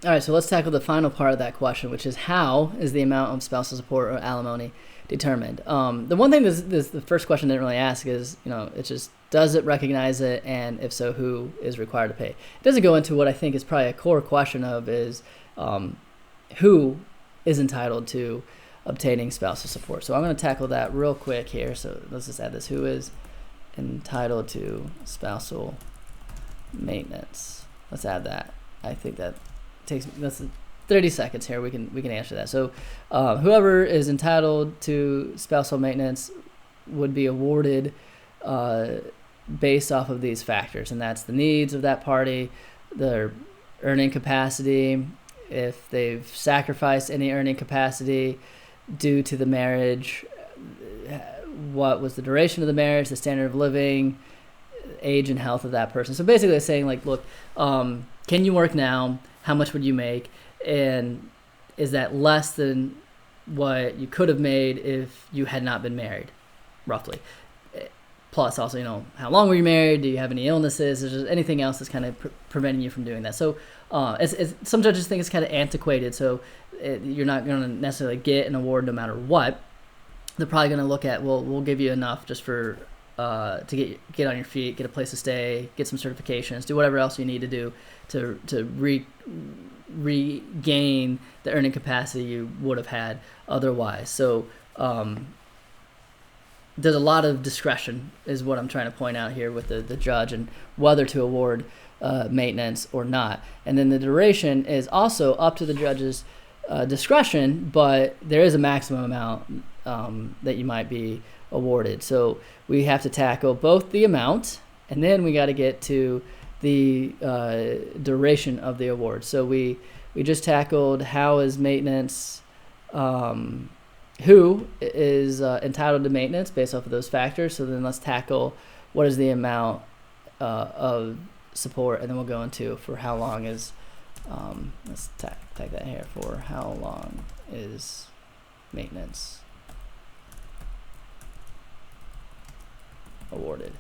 All right, so let's tackle the final part of that question, which is how is the amount of spousal support or alimony determined? The one thing the first question didn't really ask is, it's just, does it recognize it, and if so, who is required to pay? It doesn't go into what I think is probably a core question of is who is entitled to obtaining spousal support. So I'm going to tackle that real quick here. So let's just add this: who is entitled to spousal maintenance? Let's add that. I think that's 30 seconds here. We can answer that. So whoever is entitled to spousal maintenance would be awarded based off of these factors, and that's the needs of that party, their earning capacity, if they've sacrificed any earning capacity due to the marriage, what was the duration of the marriage, the standard of living, age and health of that person. So basically it's saying, like, look, can you work now? How much would you make? And is that less than what you could have made if you had not been married, roughly? Plus also, how long were you married? Do you have any illnesses? Is there anything else that's kind of preventing you from doing that? So some judges think it's kind of antiquated, so you're not going to necessarily get an award no matter what. They're probably going to look at, well, we'll give you enough just for to get on your feet, get a place to stay, get some certifications, do whatever else you need to do to regain the earning capacity you would have had otherwise. So there's a lot of discretion is what I'm trying to point out here with the judge and whether to award maintenance or not. And then the duration is also up to the judge's discretion, but there is a maximum amount that you might be awarded. So we have to tackle both the amount, and then we got to get to the duration of the award. So we just tackled how is maintenance, who is entitled to maintenance based off of those factors. So then let's tackle what is the amount of support, and then we'll go into for how long is, let's tag that here, for how long is maintenance awarded.